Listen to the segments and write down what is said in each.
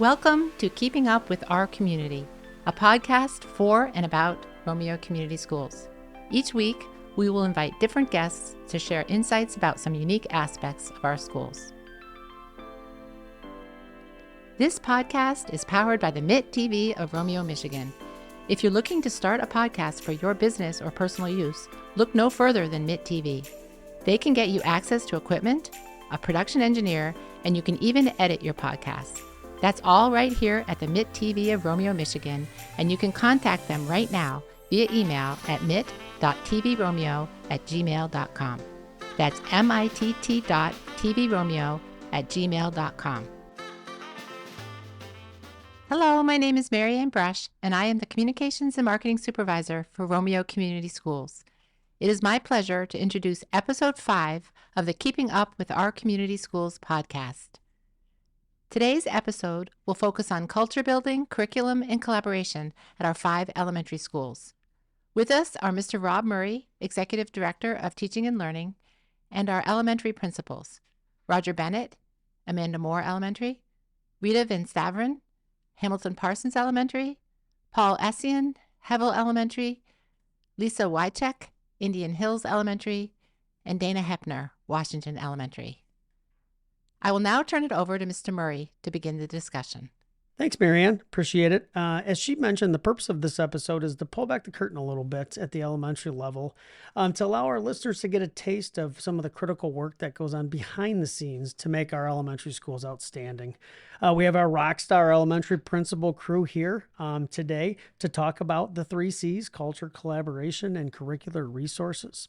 Welcome to Keeping Up with Our Community, a podcast for and about Romeo Community Schools. Each week, we will invite different guests to share insights about some unique aspects of our schools. This podcast is powered by the MIT TV of Romeo, Michigan. If you're looking to start a podcast for your business or personal use, look no further than MIT TV. They can get you access to equipment, a production engineer, and you can even edit your podcast. That's all right here at the MIT TV of Romeo, Michigan, and you can contact them right now via email at mit.tvromeo@gmail.com. That's mitt.tvromeo@gmail.com. Hello, my name is Mary Ann Brush, and I am the Communications and Marketing Supervisor for Romeo Community Schools. It is my pleasure to introduce Episode 5 of the Keeping Up with Our Community Schools podcast. Today's episode will focus on culture building, curriculum, and collaboration at our 5 elementary schools. With us are Mr. Rob Murray, Executive Director of Teaching and Learning, and our elementary principals, Roger Bennett, Amanda Moore Elementary, Rita Van Staveren, Hamilton Parsons Elementary, Paul Essien, Hevel Elementary, Lisa Wycheck, Indian Hills Elementary, and Dana Hepner, Washington Elementary. I will now turn it over to Mr. Murray to begin the discussion. Thanks, Marianne. Appreciate it. As she mentioned, the purpose of this episode is to pull back the curtain a little bit at the elementary level to allow our listeners to get a taste of some of the critical work that goes on behind the scenes to make our elementary schools outstanding. We have our rockstar elementary principal crew here today to talk about the 3 C's: culture, collaboration, and curricular resources.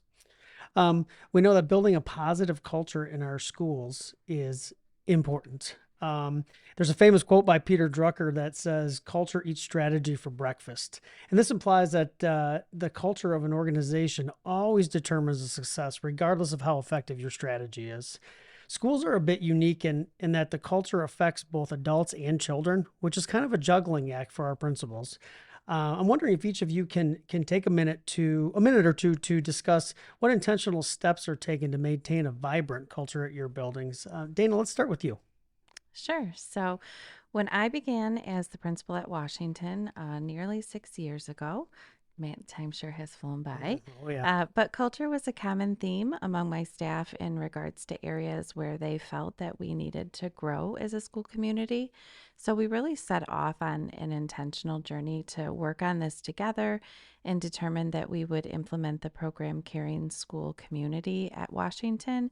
We know that building a positive culture in our schools is important. There's a famous quote by Peter Drucker that says, "Culture eats strategy for breakfast." And this implies that the culture of an organization always determines the success, regardless of how effective your strategy is. Schools are a bit unique in that the culture affects both adults and children, which is kind of a juggling act for our principals. I'm wondering if each of you can take a minute or two to discuss what intentional steps are taken to maintain a vibrant culture at your buildings. Dana, let's start with you. Sure. So when I began as the principal at Washington nearly 6 years ago, man, time sure has flown by. Oh, yeah. But culture was a common theme among my staff in regards to areas where they felt that we needed to grow as a school community. So we really set off on an intentional journey to work on this together and determined that we would implement the program Caring School Community at Washington,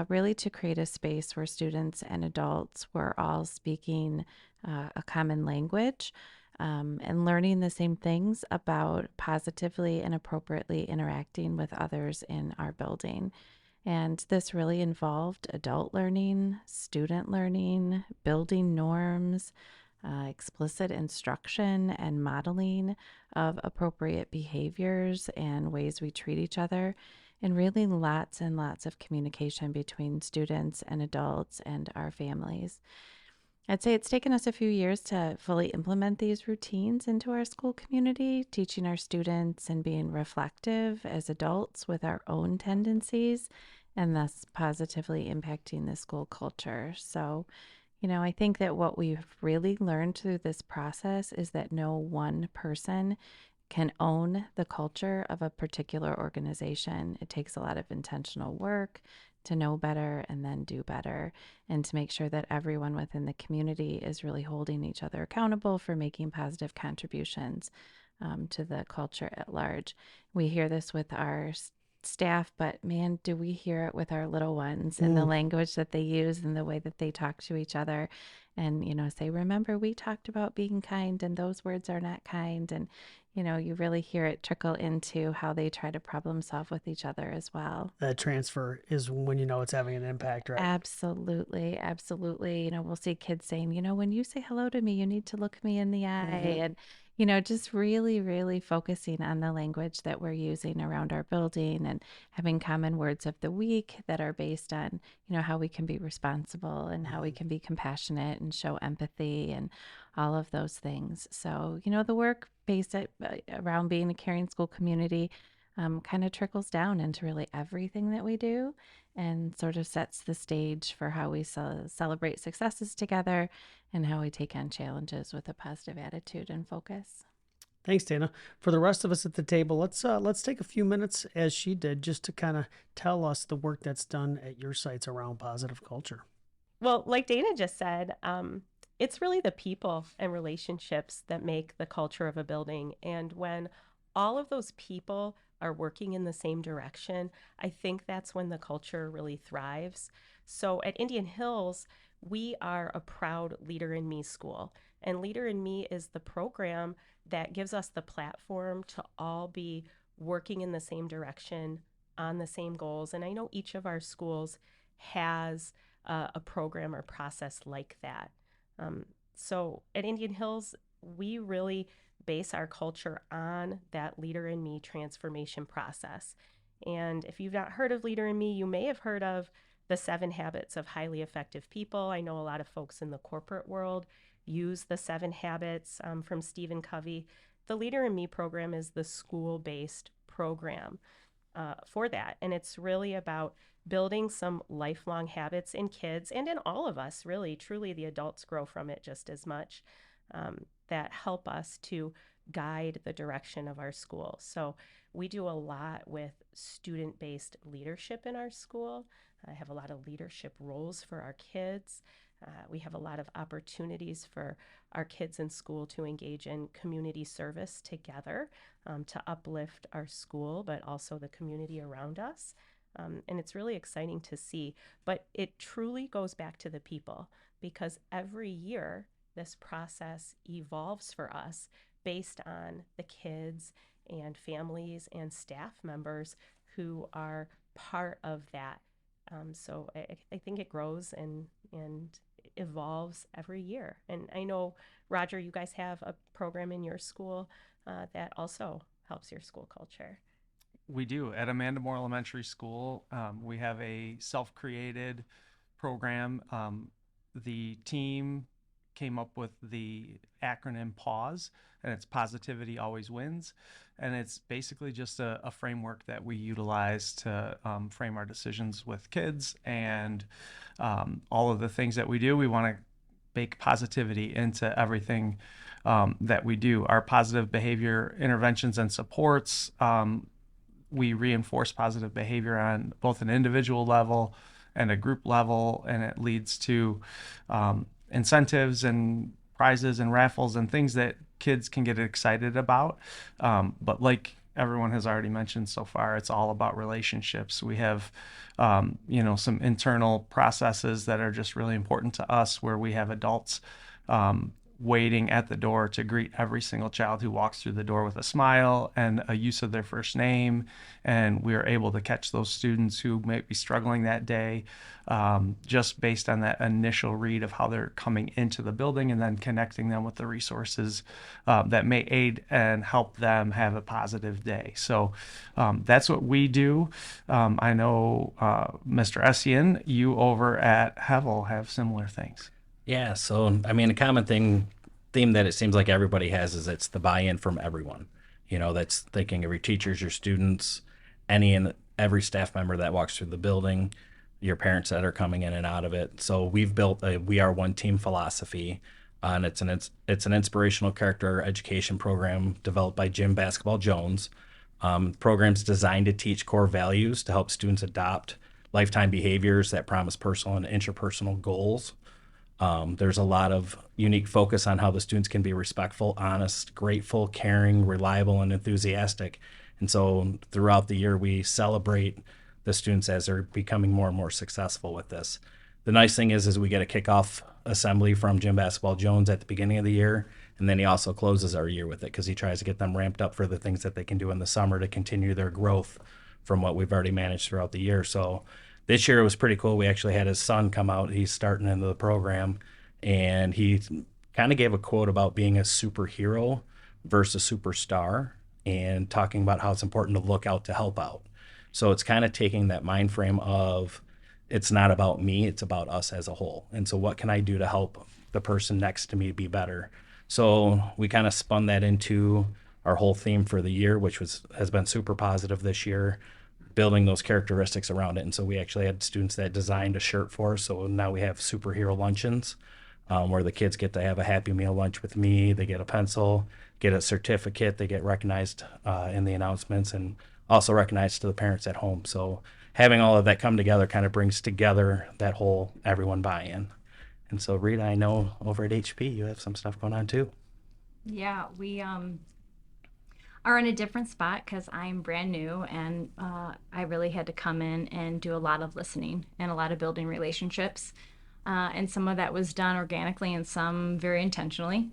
really to create a space where students and adults were all speaking a common language and learning the same things about positively and appropriately interacting with others in our building. And this really involved adult learning, student learning, building norms, explicit instruction, and modeling of appropriate behaviors and ways we treat each other, and really lots and lots of communication between students and adults and our families. I'd say it's taken us a few years to fully implement these routines into our school community, teaching our students and being reflective as adults with our own tendencies, and thus positively impacting the school culture. So, I think that what we've really learned through this process is that no one person can own the culture of a particular organization. It takes a lot of intentional work to know better and then do better, and to make sure that everyone within the community is really holding each other accountable for making positive contributions to the culture at large. We hear this with our staff, but man, do we hear it with our little ones and the language that they use and the way that they talk to each other, and say, remember, we talked about being kind and those words are not kind. And you really hear it trickle into how they try to problem solve with each other as well. That transfer is when it's having an impact, right? Absolutely. Absolutely. We'll see kids saying, when you say hello to me, you need to look me in the eye. And, just really, really focusing on the language that we're using around our building and having common words of the week that are based on, how we can be responsible and how we can be compassionate and show empathy and all of those things. So, the work based around being a caring school community kind of trickles down into really everything that we do and sort of sets the stage for how we celebrate successes together and how we take on challenges with a positive attitude and focus. Thanks, Dana. For the rest of us at the table, let's take a few minutes, as she did, just to kind of tell us the work that's done at your sites around positive culture. Well, like Dana just said, it's really the people and relationships that make the culture of a building. And when all of those people are working in the same direction, I think that's when the culture really thrives. So at Indian Hills, we are a proud Leader in Me school. And Leader in Me is the program that gives us the platform to all be working in the same direction on the same goals. And I know each of our schools has a program or process like that. So at Indian Hills, we really base our culture on that Leader in Me transformation process. And if you've not heard of Leader in Me, you may have heard of the 7 habits of highly effective people. I know a lot of folks in the corporate world use the 7 habits from Stephen Covey. The Leader in Me program is the school-based program for that. And it's really about building some lifelong habits in kids and in all of us, really. Truly, the adults grow from it just as much, that help us to guide the direction of our school. So we do a lot with student-based leadership in our school. I have a lot of leadership roles for our kids. We have a lot of opportunities for our kids in school to engage in community service together, to uplift our school, but also the community around us. And it's really exciting to see. But it truly goes back to the people, because every year this process evolves for us based on the kids and families and staff members who are part of that. So I think it grows and evolves every year. And I know, Roger, you guys have a program in your school that also helps your school culture. We do. At Amanda Moore Elementary School, we have a self-created program. The team came up with the acronym PAUSE, and it's Positivity Always Wins. And it's basically just a framework that we utilize to frame our decisions with kids. And all of the things that we do, we want to bake positivity into everything that we do. Our positive behavior interventions and supports, we reinforce positive behavior on both an individual level and a group level, and it leads to incentives and prizes and raffles and things that kids can get excited about. But like everyone has already mentioned so far, it's all about relationships. We have, some internal processes that are just really important to us, where we have adults waiting at the door to greet every single child who walks through the door with a smile and a use of their first name. And we are able to catch those students who might be struggling that day, just based on that initial read of how they're coming into the building, and then connecting them with the resources that may aid and help them have a positive day. So that's what we do. I know Mr. Essien, you over at Hevel have similar things. Yeah, so I mean, a common theme that it seems like everybody has is it's the buy-in from everyone. That's thinking of your teachers, your students, any and every staff member that walks through the building, your parents that are coming in and out of it. So we've built a "We Are One Team" philosophy, and it's an inspirational character education program developed by Jim Basketball Jones. Program's designed to teach core values to help students adopt lifetime behaviors that promise personal and interpersonal goals. There's a lot of unique focus on how the students can be respectful, honest, grateful, caring, reliable, and enthusiastic. And so throughout the year, we celebrate the students as they're becoming more and more successful with this. The nice thing is we get a kickoff assembly from Jim Basketball Jones at the beginning of the year, and then he also closes our year with it, because he tries to get them ramped up for the things that they can do in the summer to continue their growth from what we've already managed throughout the year. So this year it was pretty cool. We actually had his son come out. He's starting into the program, and he kind of gave a quote about being a superhero versus superstar, and talking about how it's important to look out to help out. So it's kind of taking that mind frame of, it's not about me, it's about us as a whole. And so what can I do to help the person next to me be better? So we kind of spun that into our whole theme for the year, which has been super positive this year, building those characteristics around it. And so we actually had students that designed a shirt for us. So now we have superhero luncheons, where the kids get to have a Happy Meal lunch with me. They get a pencil, get a certificate, they get recognized in the announcements, and also recognized to the parents at home. So having all of that come together kind of brings together that whole everyone buy-in. And so, Rita, I know over at HP you have some stuff going on too. Yeah, we are in a different spot because I'm brand new, and I really had to come in and do a lot of listening and a lot of building relationships. And some of that was done organically and some very intentionally.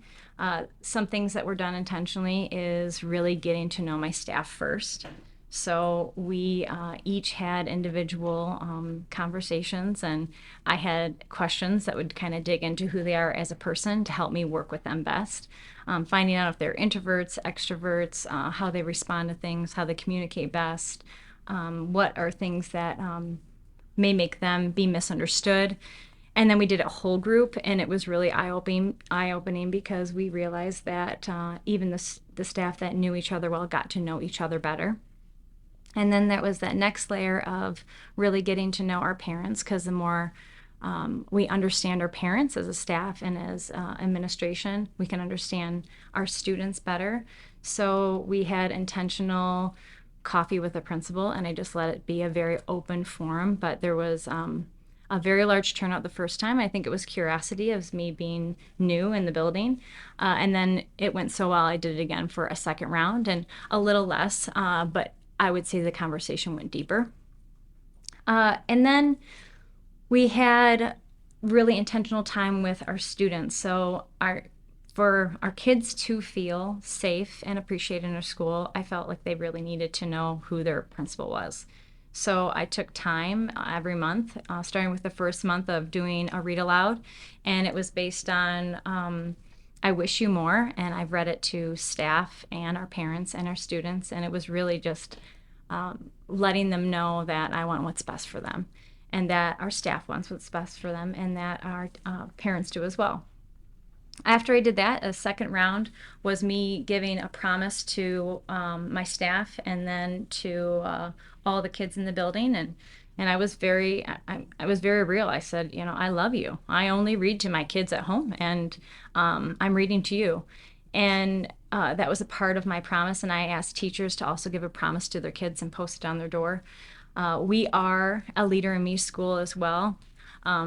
Some things that were done intentionally is really getting to know my staff first. So we each had individual conversations, and I had questions that would kind of dig into who they are as a person to help me work with them best. Finding out if they're introverts, extroverts, how they respond to things, how they communicate best, what are things that may make them be misunderstood. And then we did a whole group, and it was really eye-opening because we realized that even the staff that knew each other well got to know each other better. And then that was that next layer of really getting to know our parents, because the more we understand our parents as a staff and as administration, we can understand our students better. So we had intentional coffee with the principal, and I just let it be a very open forum. But there was a very large turnout the first time. I think it was curiosity of me being new in the building. And then it went so well, I did it again for a second round, and a little less, but I would say the conversation went deeper. And then we had really intentional time with our students. So for our kids to feel safe and appreciated in our school, I felt like they really needed to know who their principal was. So I took time every month, starting with the first month of doing a read aloud, and it was based on I Wish You More, and I've read it to staff and our parents and our students, and it was really just letting them know that I want what's best for them, and that our staff wants what's best for them, and that our parents do as well. After I did that, a second round was me giving a promise to my staff and then to all the kids in the building, and I was very real. I said, I love you. I only read to my kids at home, and I'm reading to you. And that was a part of my promise, and I asked teachers to also give a promise to their kids and post it on their door. We are a Leader in Me school as well.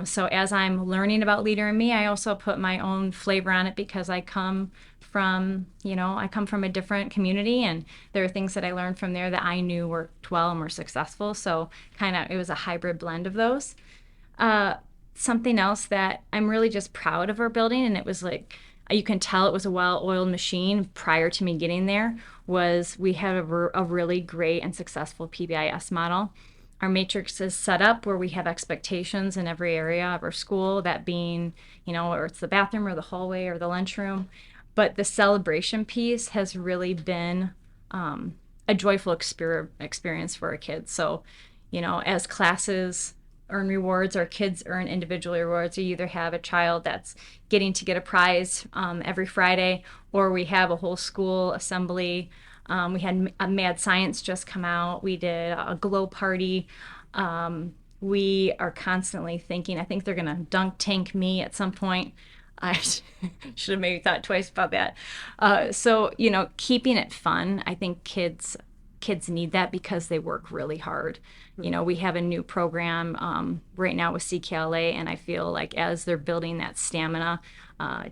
So as I'm learning about Leader in Me, I also put my own flavor on it because I come from a different community, and there are things that I learned from there that I knew worked well and were successful. So it was a hybrid blend of those. Something else that I'm really just proud of our building, and it was like, you can tell it was a well-oiled machine prior to me getting there, was we had a really great and successful PBIS model. Our matrix is set up where we have expectations in every area of our school, that being, or it's the bathroom or the hallway or the lunchroom. But the celebration piece has really been a joyful experience for our kids. So, as classes earn rewards, or kids earn individual rewards. You either have a child that's getting to get a prize every Friday, or we have a whole school assembly. We had a Mad Science just come out. We did a glow party. We are constantly thinking, I think they're going to dunk tank me at some point. I should have maybe thought twice about that. So, keeping it fun, I think kids need that because they work really hard. We have a new program right now with CKLA, and I feel like as they're building that stamina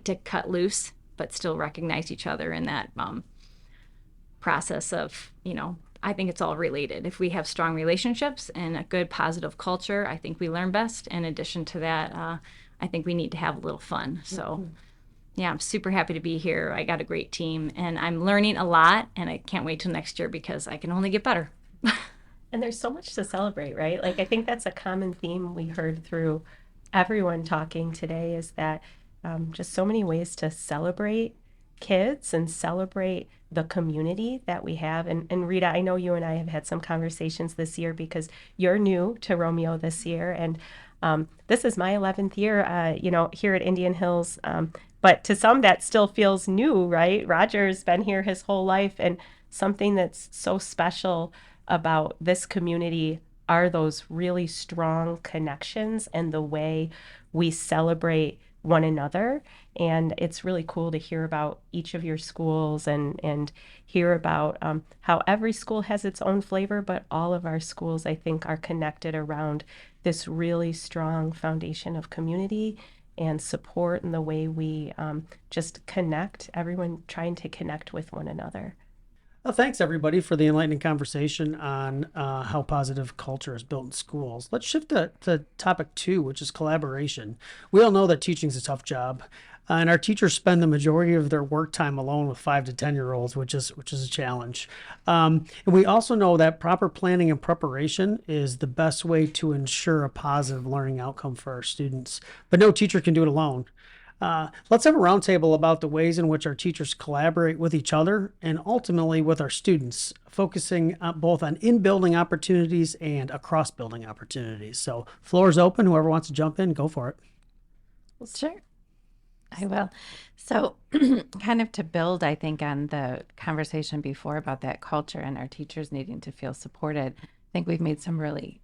to cut loose, but still recognize each other in that process of, I think it's all related. If we have strong relationships and a good positive culture, I think we learn best. In addition to that, I think we need to have a little fun. So yeah, I'm super happy to be here. I got a great team, and I'm learning a lot, and I can't wait till next year because I can only get better. And there's so much to celebrate, right? Like, I think that's a common theme we heard through everyone talking today, is that just so many ways to celebrate kids and celebrate the community that we have. And Rita, I know you and I have had some conversations this year because you're new to Romeo this year. And this is my 11th year, here at Indian Hills. But to some, that still feels new, right? Roger's been here his whole life, and something that's so special about this community are those really strong connections and the way we celebrate one another. And it's really cool to hear about each of your schools and hear about how every school has its own flavor, but all of our schools, I think, are connected around this really strong foundation of community and support, and the way we just connect, everyone trying to connect with one another. Well, thanks everybody for the enlightening conversation on how positive culture is built in schools. Let's shift to topic 2, which is collaboration. We all know that teaching is a tough job, and our teachers spend the majority of their work time alone with 5 to 10-year-olds, which is a challenge. And we also know that proper planning and preparation is the best way to ensure a positive learning outcome for our students. But no teacher can do it alone. Let's have a roundtable about the ways in which our teachers collaborate with each other and ultimately with our students, focusing both on in-building opportunities and across building opportunities. So floor is open. Whoever wants to jump in, go for it. Sure. I will. So, kind of to build, I think, on the conversation before about that culture and our teachers needing to feel supported, I think we've made some really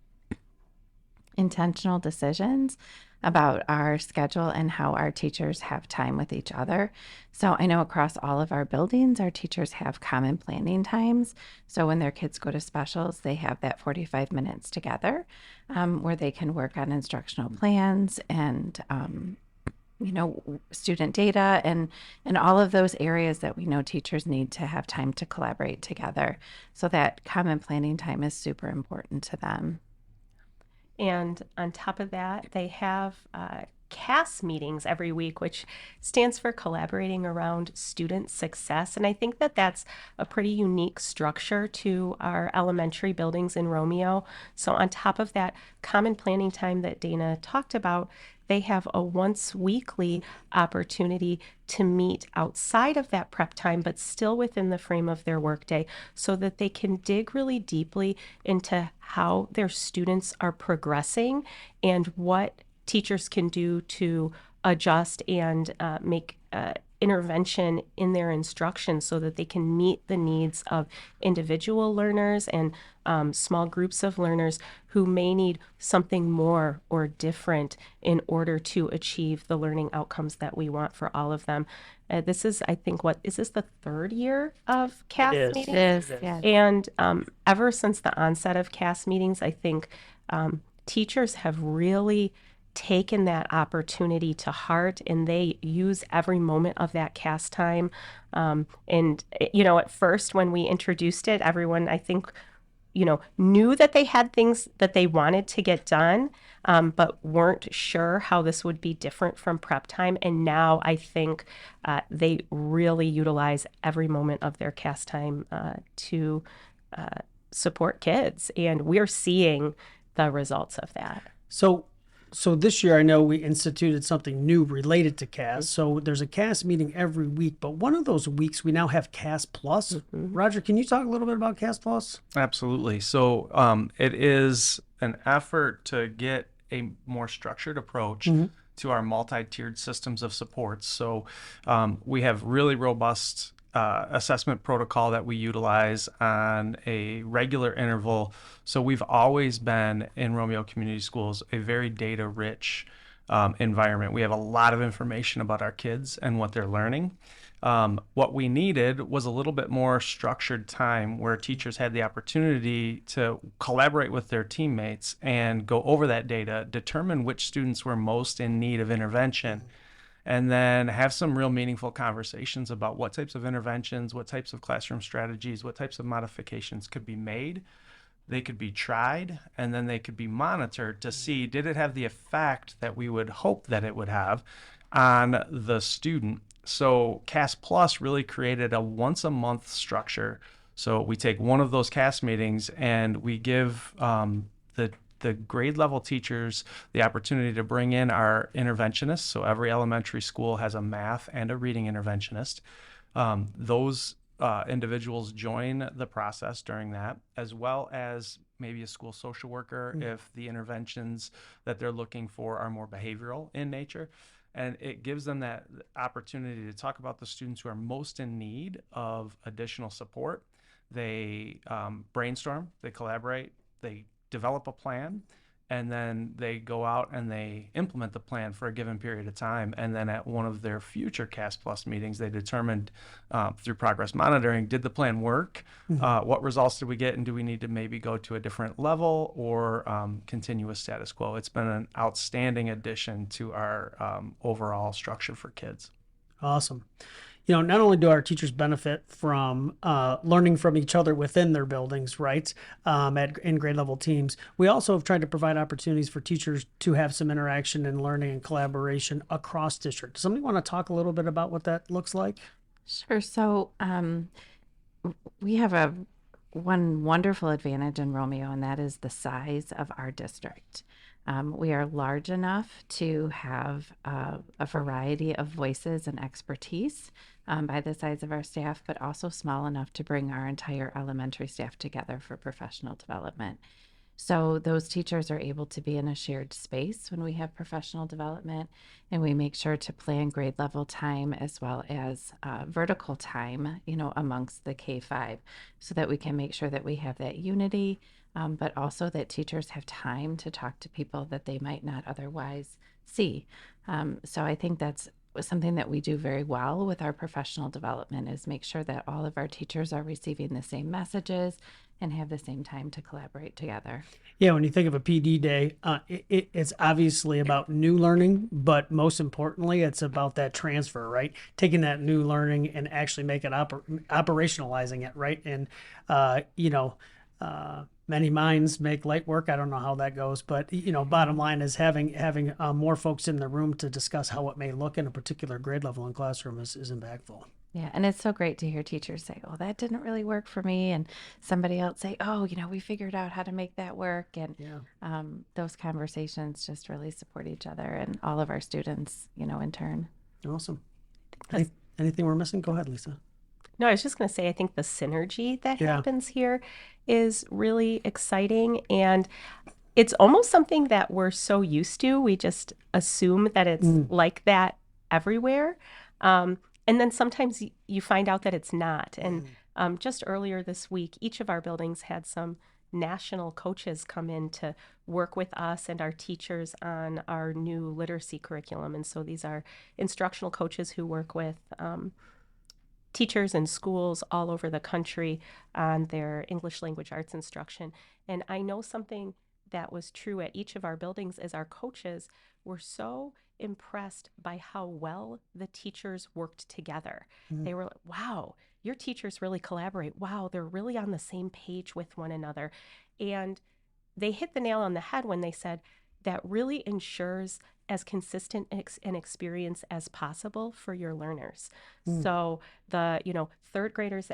intentional decisions about our schedule and how our teachers have time with each other. So I know across all of our buildings, our teachers have common planning times. So when their kids go to specials, they have that 45 minutes together where they can work on instructional plans and student data and all of those areas that we know teachers need to have time to collaborate together. So that common planning time is super important to them. And on top of that, they have CAS meetings every week, which stands for Collaborating Around Student Success. And I think that that's a pretty unique structure to our elementary buildings in Romeo. So on top of that common planning time that Dana talked about, they have a once weekly opportunity to meet outside of that prep time, but still within the frame of their workday, so that they can dig really deeply into how their students are progressing and what teachers can do to adjust and make intervention in their instruction so that they can meet the needs of individual learners and small groups of learners who may need something more or different in order to achieve the learning outcomes that we want for all of them. This is, I think, is this the 3rd year of CAS meetings? It is, yes. And ever since the onset of CAS meetings, I think teachers have really taken that opportunity to heart, and they use every moment of that CAS time. And, at first when we introduced it, everyone, I think, knew that they had things that they wanted to get done, but weren't sure how this would be different from prep time. And now I think they really utilize every moment of their CAS time to support kids. And we're seeing the results of that. So this year, I know we instituted something new related to CAS. So there's a CAS meeting every week, but one of those weeks we now have CAS Plus. Mm-hmm. Roger, can you talk a little bit about CAS Plus? Absolutely. So it is an effort to get a more structured approach to our multi-tiered systems of supports. So we have really robust assessment protocol that we utilize on a regular interval. So we've always been in Romeo Community Schools a very data-rich environment. We have a lot of information about our kids and what they're learning. What we needed was a little bit more structured time where teachers had the opportunity to collaborate with their teammates and go over that data, determine which students were most in need of intervention, and then have some real meaningful conversations about what types of interventions, what types of classroom strategies, what types of modifications could be made. They could be tried, and then they could be monitored to see, did it have the effect that we would hope that it would have on the student? So CAS Plus really created a once a month structure. So we take one of those CAS meetings and we give the grade level teachers the opportunity to bring in our interventionists. So every elementary school has a math and a reading interventionist. Those individuals join the process during that, as well as maybe a school social worker if the interventions that they're looking for are more behavioral in nature. And it gives them that opportunity to talk about the students who are most in need of additional support. They brainstorm, they collaborate, they develop a plan, and then they go out and they implement the plan for a given period of time. And then at one of their future CAST Plus meetings, they determined through progress monitoring, did the plan work? What results did we get? And do we need to maybe go to a different level or continue with status quo? It's been an outstanding addition to our overall structure for kids. Awesome. Not only do our teachers benefit from learning from each other within their buildings, right, in grade level teams, we also have tried to provide opportunities for teachers to have some interaction and learning and collaboration across district. Does somebody want to talk a little bit about what that looks like? Sure. So we have one wonderful advantage in Romeo, and that is the size of our district. We are large enough to have a variety of voices and expertise by the size of our staff, but also small enough to bring our entire elementary staff together for professional development. So those teachers are able to be in a shared space when we have professional development, and we make sure to plan grade level time as well as vertical time, amongst the K-5, so that we can make sure that we have that unity, but also that teachers have time to talk to people that they might not otherwise see. So I think that's something that we do very well with our professional development, is make sure that all of our teachers are receiving the same messages and have the same time to collaborate together. Yeah, when you think of a PD day, it's obviously about new learning, but most importantly, it's about that transfer, right? Taking that new learning and actually operationalizing it, right? And, many minds make light work. I don't know how that goes, but bottom line is having more folks in the room to discuss how it may look in a particular grade level and classroom is impactful. Yeah, and it's so great to hear teachers say, "Oh, that didn't really work for me," and somebody else say, "Oh, we figured out how to make that work." And Yeah. those conversations just really support each other and all of our students, in turn. Awesome. Anything we're missing? Go ahead, Lisa. No, I was just going to say, I think the synergy that Yeah. happens here is really exciting. And it's almost something that we're so used to. We just assume that it's like that everywhere. And then sometimes you find out that it's not. And just earlier this week, each of our buildings had some national coaches come in to work with us and our teachers on our new literacy curriculum. And so these are instructional coaches who work with teachers in schools all over the country on their English language arts instruction. And I know something that was true at each of our buildings is our coaches were so impressed by how well the teachers worked together. They were like, wow, your teachers really collaborate. Wow, they're really on the same page with one another. And they hit the nail on the head when they said that really ensures as consistent an experience as possible for your learners. So the third graders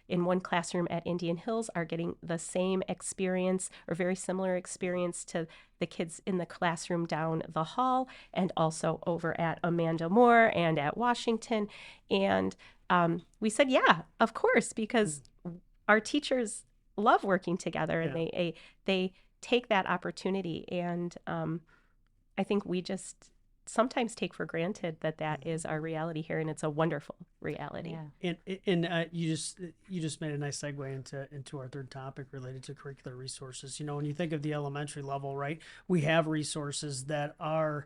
in one classroom at Indian Hills are getting the same experience or very similar experience to the kids in the classroom down the hall, and also over at Amanda Moore and at Washington. And we said, yeah, of course, because our teachers love working together, and they take that opportunity. And I think we just sometimes take for granted that is our reality here, and it's a wonderful reality. Yeah. And you just made a nice segue into our third topic related to curricular resources. When you think of the elementary level, right, we have resources that are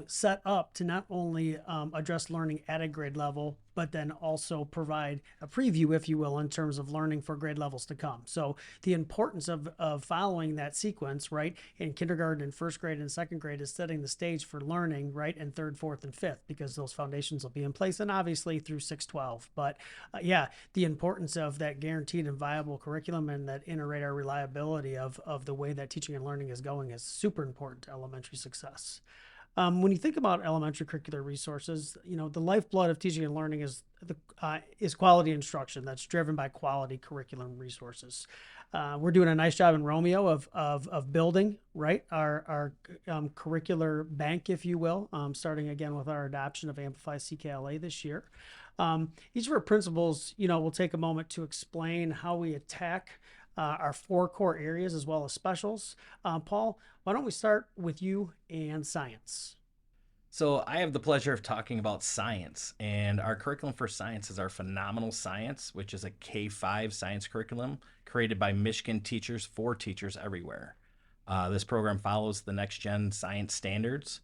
set up to not only address learning at a grade level, but then also provide a preview, if you will, in terms of learning for grade levels to come. So the importance of following that sequence, right, in kindergarten and first grade and second grade is setting the stage for learning, right, in third, fourth, and fifth, because those foundations will be in place, and obviously through 6-12. But the importance of that guaranteed and viable curriculum and that inter-radar reliability of the way that teaching and learning is going is super important to elementary success. When you think about elementary curricular resources, the lifeblood of teaching and learning is quality instruction that's driven by quality curriculum resources. We're doing a nice job in Romeo of building, right, our curricular bank, if you will, starting again with our adoption of Amplify CKLA this year. Each of our principals, will take a moment to explain how we attack our 4 core areas as well as specials. Paul, why don't we start with you and science? So I have the pleasure of talking about science, and our curriculum for science is our Phenomenal Science, which is a K-5 science curriculum created by Michigan teachers for teachers everywhere. This program follows the next gen science standards.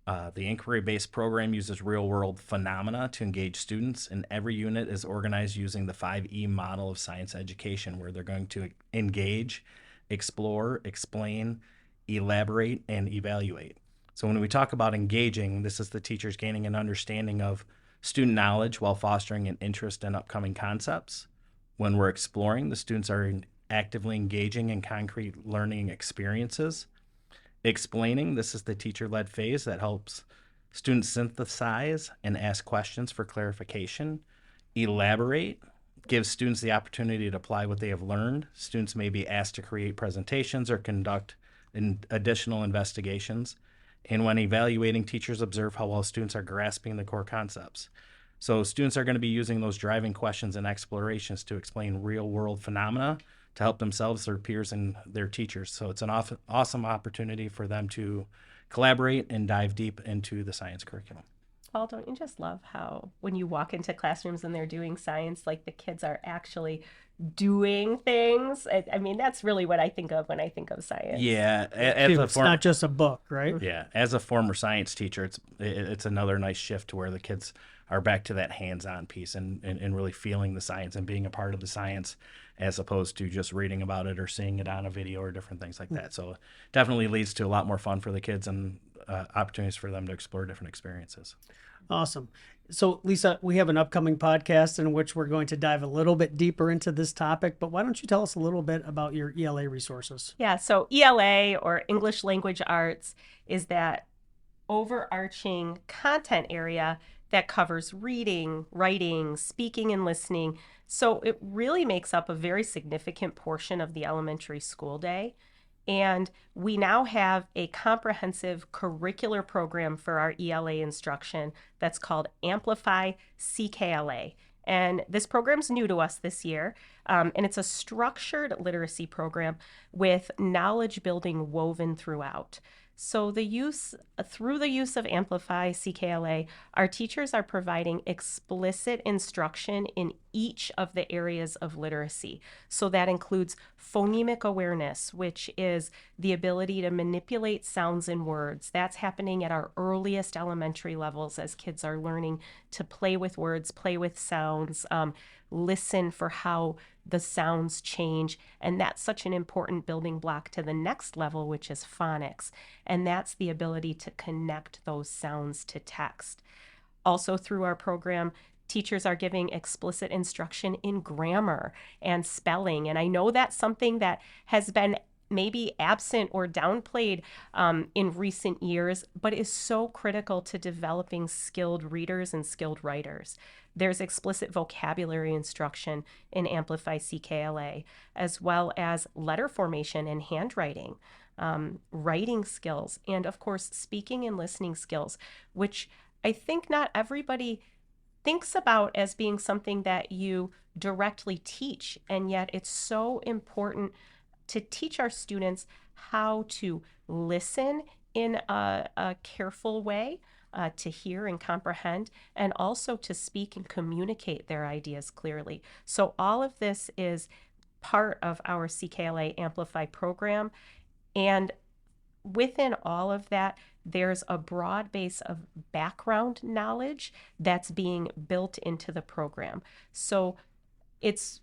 The inquiry based program uses real world phenomena to engage students, and every unit is organized using the 5E model of science education, where they're going to engage, explore, explain, elaborate, and evaluate. So, when we talk about engaging, this is the teachers gaining an understanding of student knowledge while fostering an interest in upcoming concepts. When we're exploring, the students are actively engaging in concrete learning experiences. Explaining, this is the teacher led phase that helps students synthesize and ask questions for clarification. Elaborate gives students the opportunity to apply what they have learned. Students may be asked to create presentations or conduct additional investigations. And when evaluating, teachers observe how well students are grasping the core concepts. So students are going to be using those driving questions and explorations to explain real world phenomena to help themselves, their peers, and their teachers. So it's an awesome opportunity for them to collaborate and dive deep into the science curriculum. Paul, don't you just love how when you walk into classrooms and they're doing science, like the kids are actually doing things? I mean, that's really what I think of when I think of science. Yeah, It's not just a book, right? Yeah, as a former science teacher, it's another nice shift to where the kids are back to that hands-on piece and really feeling the science and being a part of the science, as opposed to just reading about it or seeing it on a video or different things like that. So it definitely leads to a lot more fun for the kids and opportunities for them to explore different experiences. Awesome. So, Lisa, we have an upcoming podcast in which we're going to dive a little bit deeper into this topic, but why don't you tell us a little bit about your ELA resources? Yeah, so ELA, or English Language Arts, is that overarching content area that covers reading, writing, speaking, and listening. So it really makes up a very significant portion of the elementary school day. And we now have a comprehensive curricular program for our ELA instruction that's called Amplify CKLA. And this program's new to us this year, and it's a structured literacy program with knowledge building woven throughout. So through the use of Amplify CKLA, our teachers are providing explicit instruction in each of the areas of literacy. So that includes phonemic awareness, which is the ability to manipulate sounds in words. That's happening at our earliest elementary levels as kids are learning to play with words, play with sounds, listen for how the sounds change. And that's such an important building block to the next level, which is phonics. And that's the ability to connect those sounds to text. Also, through our program, teachers are giving explicit instruction in grammar and spelling. And I know that's something that has been maybe absent or downplayed in recent years, but is so critical to developing skilled readers and skilled writers. There's explicit vocabulary instruction in Amplify CKLA, as well as letter formation and handwriting, writing skills, and of course, speaking and listening skills, which I think not everybody thinks about as being something that you directly teach. And yet it's so important to teach our students how to listen in a careful way, to hear and comprehend, and also to speak and communicate their ideas clearly. So all of this is part of our CKLA Amplify program. And within all of that, there's a broad base of background knowledge that's being built into the program. So it's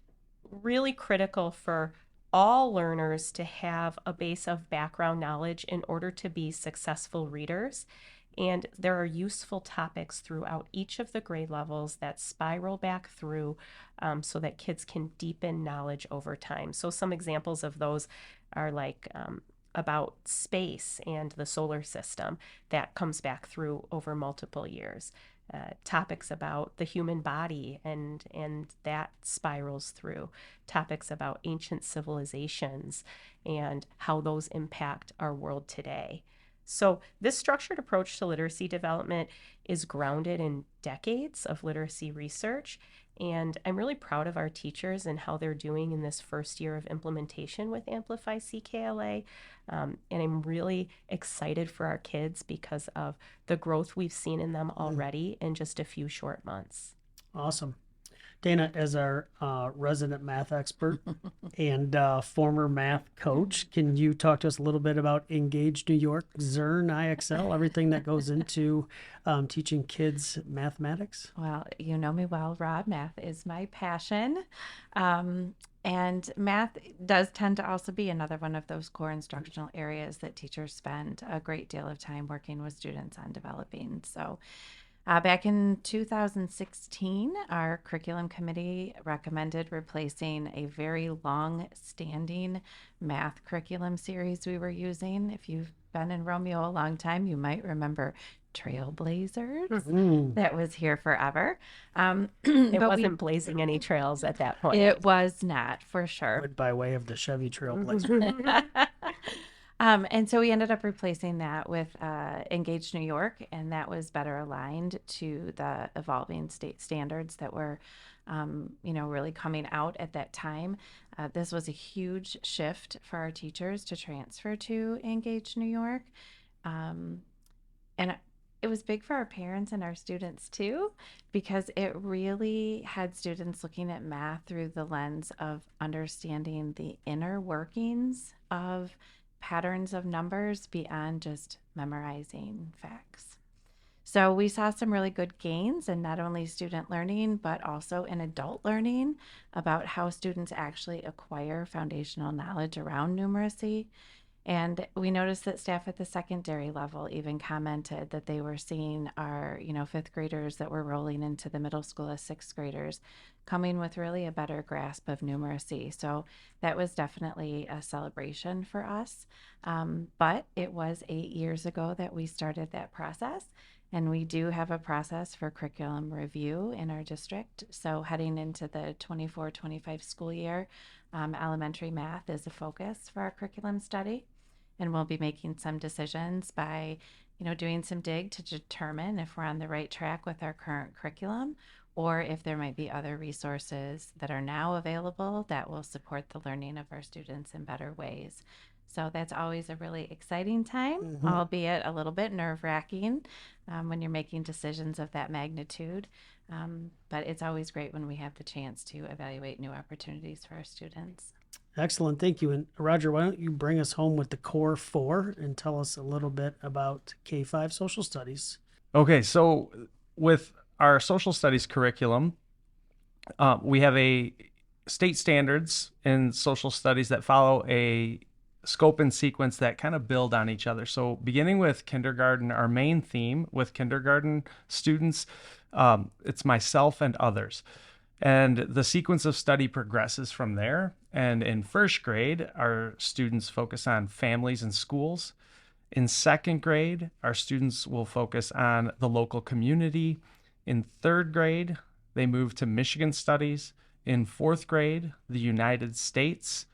really critical for all learners to have a base of background knowledge in order to be successful readers. And there are useful topics throughout each of the grade levels that spiral back through so that kids can deepen knowledge over time. So some examples of those are like about space and the solar system that comes back through over multiple years. Topics about the human body and that spirals through. Topics about ancient civilizations and how those impact our world today. So, this structured approach to literacy development is grounded in decades of literacy research. And I'm really proud of our teachers and how they're doing in this first year of implementation with Amplify CKLA. And I'm really excited for our kids because of the growth we've seen in them already in just a few short months. Awesome. Dana, as our resident math expert and former math coach, can you talk to us a little bit about Engage New York, ZERN, IXL, everything that goes into teaching kids mathematics? Well, you know me well, Rob. Math is my passion. And math does tend to also be another one of those core instructional areas that teachers spend a great deal of time working with students on developing. So, back in 2016, our curriculum committee recommended replacing a very long standing math curriculum series we were using. If you've been in Romeo a long time, you might remember Trailblazers. That was here forever. It but wasn't blazing any trails at that point. it was not, for sure. Would by way of the Chevy Trailblazer. And so we ended up replacing that with Engage New York, and that was better aligned to the evolving state standards that were, really coming out at that time. This was a huge shift for our teachers to transfer to Engage New York. And it was big for our parents and our students too, because it really had students looking at math through the lens of understanding the inner workings of patterns of numbers beyond just memorizing facts. So we saw some really good gains in not only student learning, but also in adult learning about how students actually acquire foundational knowledge around numeracy. And we noticed that staff at the secondary level even commented that they were seeing our, fifth graders that were rolling into the middle school as sixth graders coming with really a better grasp of numeracy. So that was definitely a celebration for us. But it was 8 years ago that we started that process. And we do have a process for curriculum review in our district. So heading into the 24-25 school year, elementary math is a focus for our curriculum study. And we'll be making some decisions by, doing some dig to determine if we're on the right track with our current curriculum, or if there might be other resources that are now available that will support the learning of our students in better ways. So that's always a really exciting time, albeit a little bit nerve-wracking when you're making decisions of that magnitude. But it's always great when we have the chance to evaluate new opportunities for our students. Excellent. Thank you. And Roger, why don't you bring us home with the core four and tell us a little bit about K-5 social studies? Okay, so with our social studies curriculum, we have a state standards in social studies that follow a scope and sequence that kind of build on each other. So beginning with kindergarten, our main theme with kindergarten students, it's myself and others. And the sequence of study progresses from there. And in first grade, our students focus on families and schools. In second grade, our students will focus on the local community. In third grade, they move to Michigan studies. In fourth grade, the United States.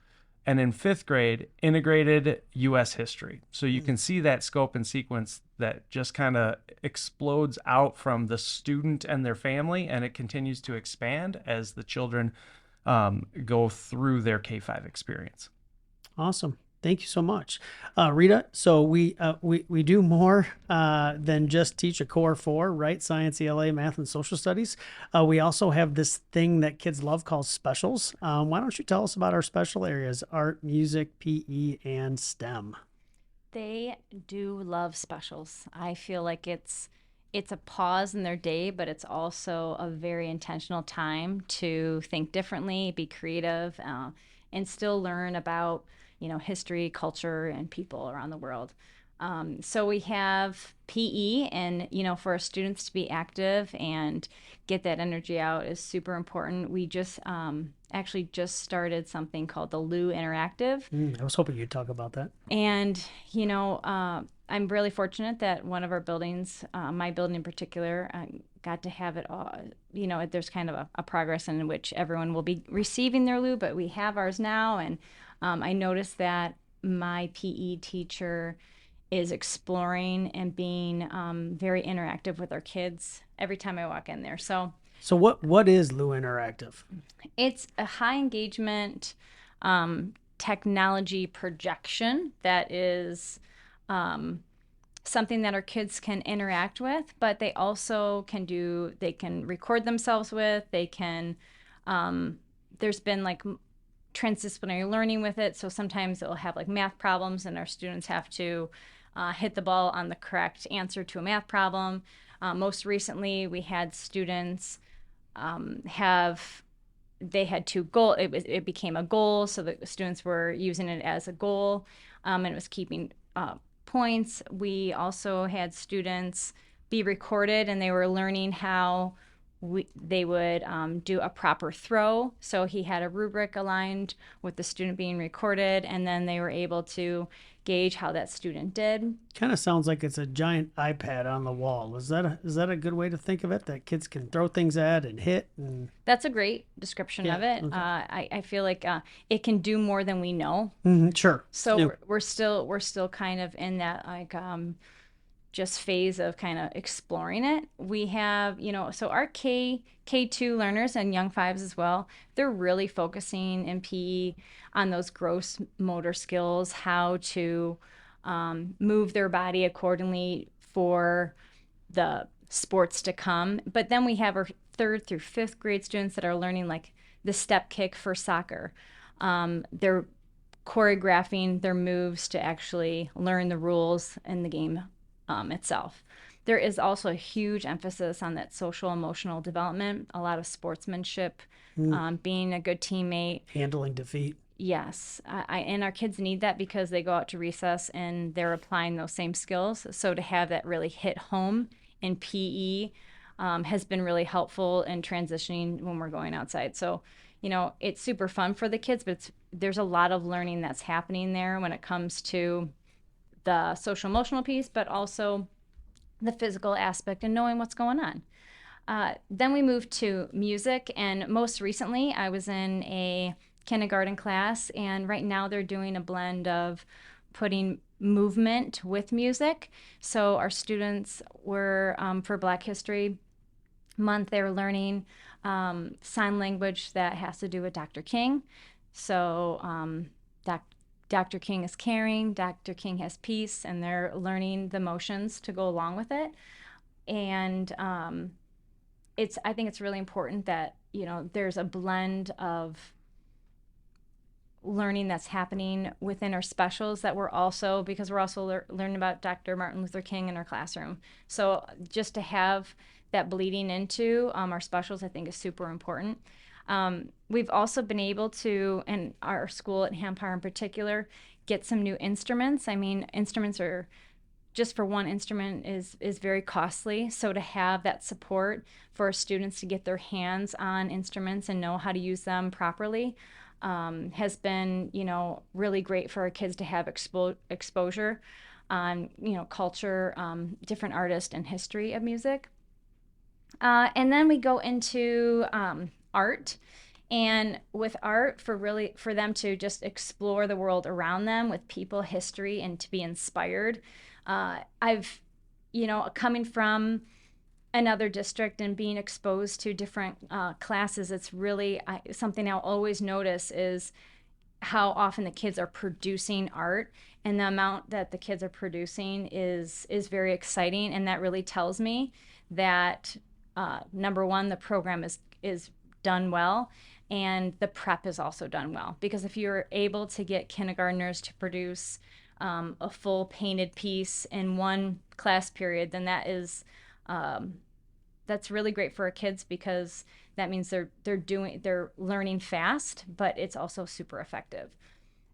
And in fifth grade, integrated U.S. history. So you can see that scope and sequence that just kind of explodes out from the student and their family, and it continues to expand as the children go through their K-5 experience. Awesome. Thank you so much. Rita, so we do more than just teach a core four, right? Science, ELA, math, and social studies. We also have this thing that kids love called specials. Why don't you tell us about our special areas, art, music, PE, and STEM? They do love specials. I feel like it's a pause in their day, but it's also a very intentional time to think differently, be creative, and still learn about history, culture, and people around the world. So we have PE, and for our students to be active and get that energy out is super important. We just actually just started something called the Lou Interactive. I was hoping you'd talk about that. And I'm really fortunate that one of our buildings, my building in particular, got to have it all. There's kind of a progress in which everyone will be receiving their Lou, but we have ours now. And I noticed that my PE teacher is exploring and being very interactive with our kids every time I walk in there. So So what is Lou Interactive? it's a high engagement technology projection that is something that our kids can interact with, but they also they can record themselves with, they can, there's been like transdisciplinary learning with it. So sometimes it'll have like math problems and our students have to hit the ball on the correct answer to a math problem. Most recently, we had students they had two goal. It became a goal, so the students were using it as a goal, and it was keeping points. We also had students be recorded, and they were learning how they would do a proper throw. So he had a rubric aligned with the student being recorded, and then they were able to gauge how that student did. Kind of sounds like it's a giant iPad on the wall. Is that a good way to think of it? That kids can throw things at and hit and. That's a great description of it. Okay. I feel like it can do more than we know. Sure. So Yep. we're still kind of in that like just phase of kind of exploring it. We have, so our K2 learners and young fives as well, they're really focusing in PE on those gross motor skills, how to move their body accordingly for the sports to come. But then we have our 3rd through 5th grade students that are learning like the step kick for soccer. They're choreographing their moves to actually learn the rules in the game itself. There is also a huge emphasis on that social emotional development, a lot of sportsmanship, being a good teammate. Handling defeat. Yes, and our kids need that because they go out to recess and they're applying those same skills. So to have that really hit home in PE has been really helpful in transitioning when we're going outside. So, it's super fun for the kids, but there's a lot of learning that's happening there when it comes to the social emotional piece, but also the physical aspect and knowing what's going on. Then we moved to music, and most recently I was in a kindergarten class, and right now they're doing a blend of putting movement with music. So our students were, for Black History Month, they were learning sign language that has to do with Dr. King. So Dr. King is caring, Dr. King has peace, and they're learning the motions to go along with it. And I think it's really important that, there's a blend of learning that's happening within our specials that because we're also learning about Dr. Martin Luther King in our classroom. So just to have that bleeding into our specials, I think is super important. We've also been able to, in our school at Hampire in particular, get some new instruments. I mean, instruments are, just for one instrument is very costly. So to have that support for our students to get their hands on instruments and know how to use them properly has been, really great for our kids to have exposure on, culture, different artists and history of music. And then we go into art. And with art, for them to just explore the world around them with people, history, and to be inspired. I've, coming from another district and being exposed to different classes, it's really something I'll always notice is how often the kids are producing art, and the amount that the kids are producing is very exciting. And that really tells me that number one, the program is done well, and the prep is also done well. Because if you're able to get kindergartners to produce a full painted piece in one class period, then that's really great for our kids, because that means they're learning fast, but it's also super effective.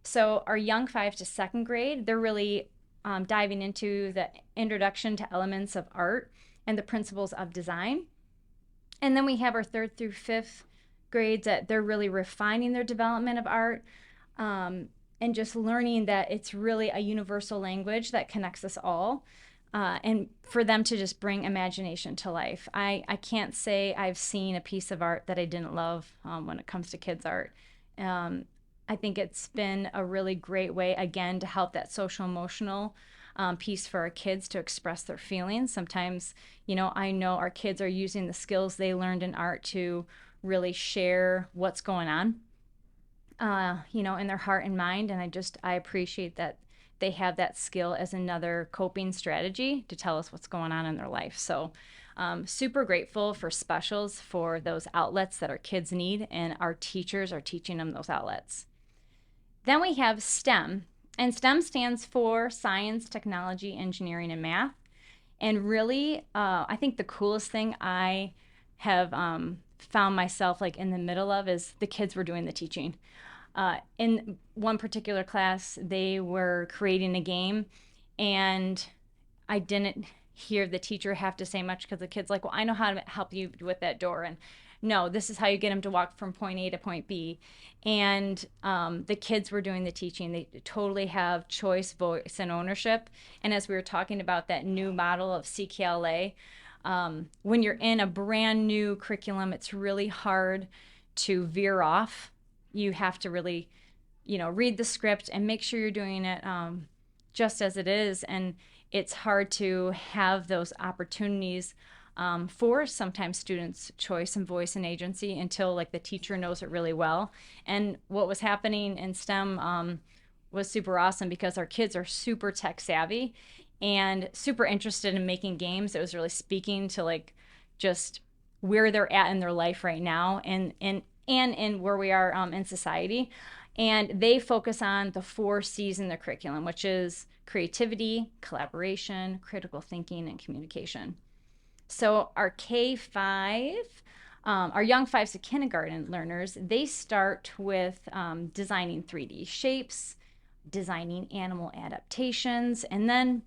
So our young 5 to 2nd grade, they're really diving into the introduction to elements of art and the principles of design. And then we have our 3rd through 5th grades that they're really refining their development of art, and just learning that it's really a universal language that connects us all, and for them to just bring imagination to life. I can't say I've seen a piece of art that I didn't love when it comes to kids' art. I think it's been a really great way, again, to help that social emotional piece for our kids to express their feelings. Sometimes, I know our kids are using the skills they learned in art to really share what's going on, in their heart and mind. And I appreciate that they have that skill as another coping strategy to tell us what's going on in their life. So, super grateful for specials, for those outlets that our kids need, and our teachers are teaching them those outlets. Then we have STEM, and STEM stands for science, technology, engineering, and math. And really, I think the coolest thing I have found myself like in the middle of is the kids were doing the teaching. In one particular class, they were creating a game, and I didn't hear the teacher have to say much because the kid's like, well, I know how to help you with that door. And no, this is how you get them to walk from point A to point B. And the kids were doing the teaching. They totally have choice, voice, and ownership. And as we were talking about that new model of CKLA, when you're in a brand new curriculum, it's really hard to veer off. You have to really, read the script and make sure you're doing it just as it is. And it's hard to have those opportunities for sometimes students' choice and voice and agency until like the teacher knows it really well. And what was happening in STEM was super awesome because our kids are super tech savvy and super interested in making games. It was really speaking to like just where they're at in their life right now and in where we are in society. And they focus on the 4 C's in the curriculum, which is creativity, collaboration, critical thinking, and communication. So our K-5, our young 5s to kindergarten learners, they start with designing 3D shapes, designing animal adaptations, and then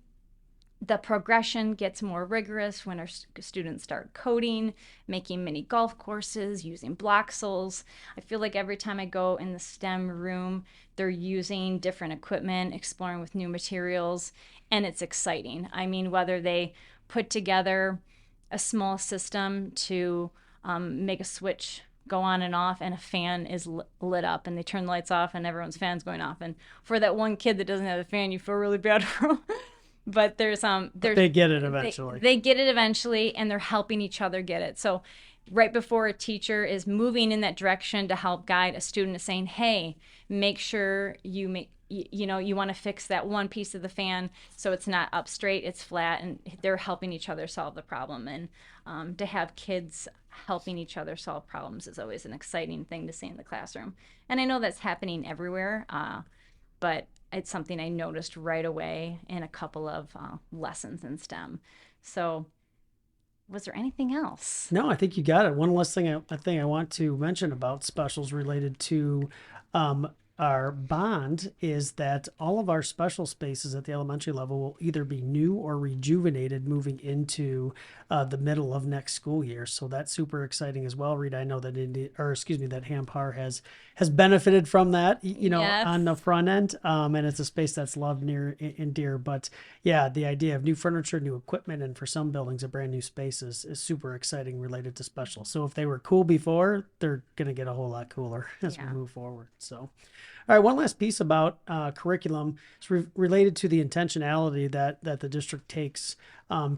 the progression gets more rigorous when our students start coding, making mini golf courses, using Bloxels. I feel like every time I go in the STEM room, they're using different equipment, exploring with new materials, and it's exciting. I mean, whether they put together a small system to make a switch go on and off and a fan is lit up and they turn the lights off and everyone's fan's going off. And for that one kid that doesn't have a fan, you feel really bad for them. But they get it eventually. They get it eventually, and they're helping each other get it. So right before a teacher is moving in that direction to help guide, a student is saying, hey, make sure you want to fix that one piece of the fan so it's not up straight, it's flat, and they're helping each other solve the problem. And to have kids helping each other solve problems is always an exciting thing to see in the classroom. And I know that's happening everywhere, but it's something I noticed right away in a couple of lessons in STEM. So was there anything else? No, I think you got it. One last thing I want to mention about specials related to our bond is that all of our special spaces at the elementary level will either be new or rejuvenated moving into the middle of next school year. So that's super exciting as well. Rita, I know that that Hampar has benefited from that, Yes. on the front end. And it's a space that's loved near and dear. But yeah, the idea of new furniture, new equipment, and for some buildings, a brand new space is super exciting related to special. So if they were cool before, they're going to get a whole lot cooler as we move forward. So. All right, one last piece about curriculum is related to the intentionality that the district takes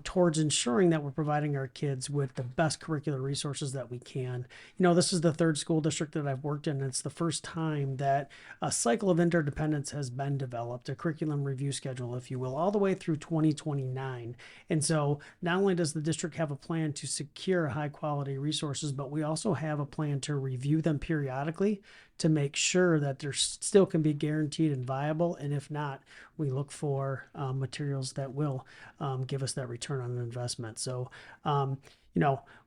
towards ensuring that we're providing our kids with the best curricular resources that we can. This is the 3rd school district that I've worked in, and it's the first time that a cycle of interdependence has been developed, a curriculum review schedule, if you will, all the way through 2029. And so not only does the district have a plan to secure high quality resources, but we also have a plan to review them periodically to make sure that there still can be guaranteed and viable. And if not, we look for materials that will give us that return on investment. So,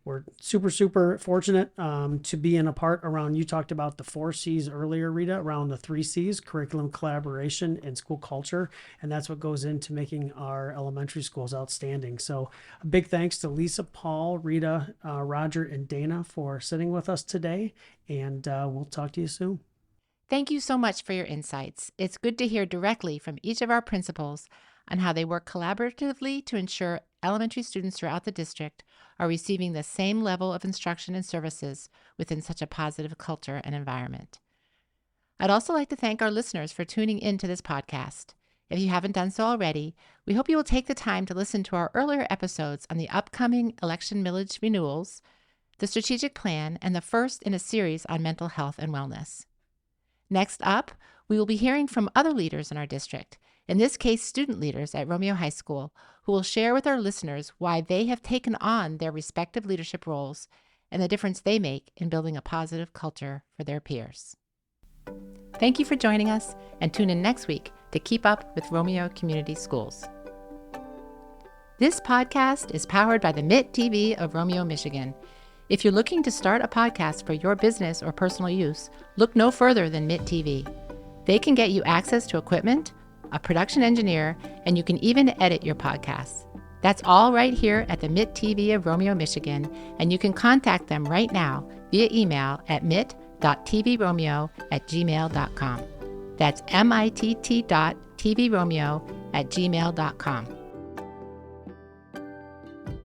we're super, super fortunate to be in a part around, you talked about the 4 C's earlier, Rita, around the 3 C's, curriculum, collaboration, and school culture. And that's what goes into making our elementary schools outstanding. So a big thanks to Lisa, Paul, Rita, Roger, and Dana for sitting with us today. And we'll talk to you soon. Thank you so much for your insights. It's good to hear directly from each of our principals on how they work collaboratively to ensure elementary students throughout the district are receiving the same level of instruction and services within such a positive culture and environment. I'd also like to thank our listeners for tuning into this podcast. If you haven't done so already, we hope you will take the time to listen to our earlier episodes on the upcoming election millage renewals, the strategic plan, and the first in a series on mental health and wellness. Next up, we will be hearing from other leaders in our district, in this case student leaders at Romeo High School, who will share with our listeners why they have taken on their respective leadership roles and the difference they make in building a positive culture for their peers. Thank you for joining us, and tune in next week to keep up with Romeo Community Schools. This podcast is powered by the MIT TV of Romeo, Michigan. If you're looking to start a podcast for your business or personal use, look no further than MIT TV. They can get you access to equipment, a production engineer, and you can even edit your podcasts. That's all right here at the MIT TV of Romeo, Michigan, and you can contact them right now via email at mit.tvromeo@gmail.com. That's mitt.tvromeo@gmail.com.